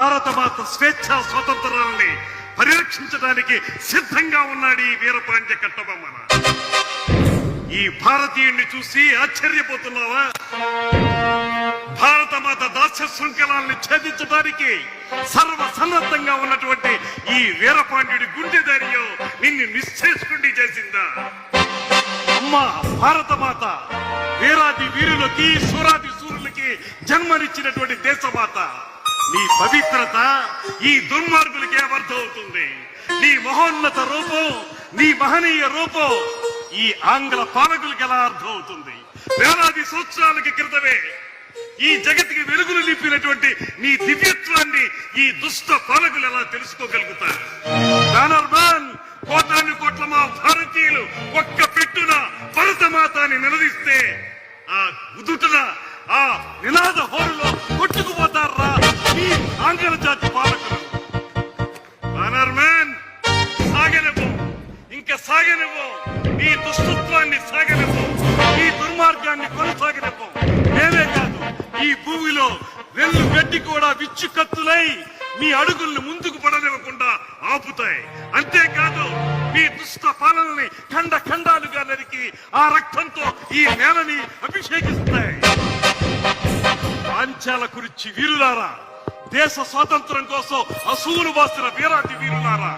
భారతమాత స్వేచ్ఛ స్వతంత్రాలని పరిరక్షించడానికి సిద్ధంగా ఉన్నాడు ఈ వీరపాండ్య కట్టబొమ్మన. ఈ భారతీయుణ్ణి చూసి ఆశ్చర్యపోతున్నావా? భారతమాత దాస్య శృంఖలాల్ని ఛేదించడానికి సర్వసన్నద్ధంగా ఉన్నటువంటి ఈ వీరపాండ్యుడి గుండె ధైర్యం నిన్ను నిశ్చేసుకుండి చేసిందా? అమ్మా భారతమాత వీరాది వీరులకి సూరాది సూరులకి జన్మనిచ్చినటువంటి దేశమాత. నీ పవిత్రత ఈ దుర్మార్గులకి అర్థమవుతుంది. నీ మహోన్నత రూపం, నీ మహనీయ రూపం ఈ ఆంగ్ల పాలకులకి ఎలా అర్థమవుతుంది? వేలాది సంవత్సరాలకి క్రితమే ఈ జగత్తుకి వెలుగులు నింపినటువంటి నీ దివ్యత్వాన్ని ఈ దుష్ట పాలకులు ఎలా తెలుసుకోగలుగుతారు? బ్యానర్మ్యాన్, కోటాను కోట్ల మా భారతీయులు ఒక్క పెట్టున భరతమాతని నిలదీస్తే ఆ ఉదుటన ఆ నినాద హోరులో కొట్టుకుపోతారా ఈ ఆంగ్ల జాతి పాలకులు? బ్యానర్మ్యాన్, సాగనివ్వు, ఇంకా సాగనివ్వు, నీ దుష్టత్వాన్ని సాగనివ్వు, నీ దుర్మార్గాన్ని కొనసాగనివ్వు. మేమే కాదు, ఈ భూమిలో వెల్లు గడ్డి కూడా విచ్చు కత్తులై మీ అడుగుల్ని ముందుకు పడనివ్వకుండా ఆపుతాయి. అంతేకాదు మీ దుష్ట పాలనని ఖండ ఖండాలుగా నరికి ఆ రక్తంతో ఈ నేలని అభిషేకిస్తాయి. పాంచాల గురించి వీరులారా, దేశ స్వాతంత్రం కోసం అసూలు బాసిన వీరాటి వీరులారా,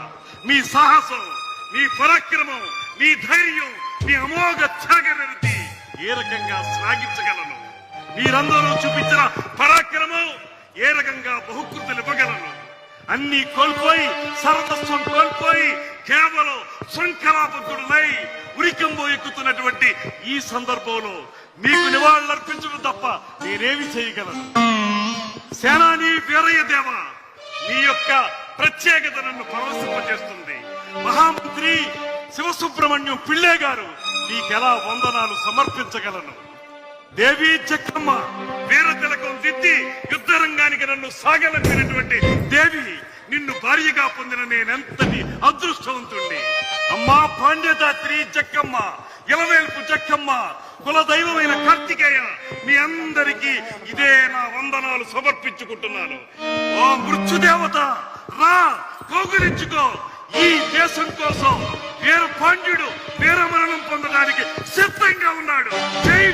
మీ సాహసం, మీ పరాక్రమం, మీ ధైర్యం, మీ అమోఘ త్యాగనిరతి ఏ రకంగా శ్లాఘించగలను? మీరందరూ చూపించిన పరాక్రమం ఏ రకంగా బహుకృతులు ఇవ్వగలను? అన్ని కోల్పోయి, సర్వస్వం కోల్పోయి కేవలం శృంఖలాబద్ధుడునై ఉరికంబో ఎక్కుతున్నటువంటి ఈ సందర్భంలో మీకు నివాళులర్పించడం తప్ప నేనేమి చేయగలను? సేనాని వీరయ్య దేవ, మీ యొక్క ప్రత్యేకత నన్ను పరవశింపజేస్తుంది. మహామంత్రి శివసుబ్రహ్మణ్యం పిళ్ళే గారు, నీకెలా వందనాలు సమర్పించగలను? దేవి చెక్కమ్మ, వీర తిలకం దిద్ది యుద్ధరంగానికి నన్ను సాగలంపినటువంటి దేవి, నిన్ను భార్యగా పొందిన నేనెంతటి అదృష్టవంతుణ్ణి. అమ్మా పాండ్యదాత్రి జక్కమ్మ, ఇలవేల్పు జక్కమ్మ, కులదైవమైన కార్తికేయ, మీ అందరికీ ఇదే నా వందనాలు సమర్పించుకుంటున్నాను. ఓ మృత్యుదేవత, రా కౌగిలించుకో. ఈ దేశం కోసం వీర పాండ్యుడు వీరమరణం పొందడానికి సిద్ధంగా ఉన్నాడు. జై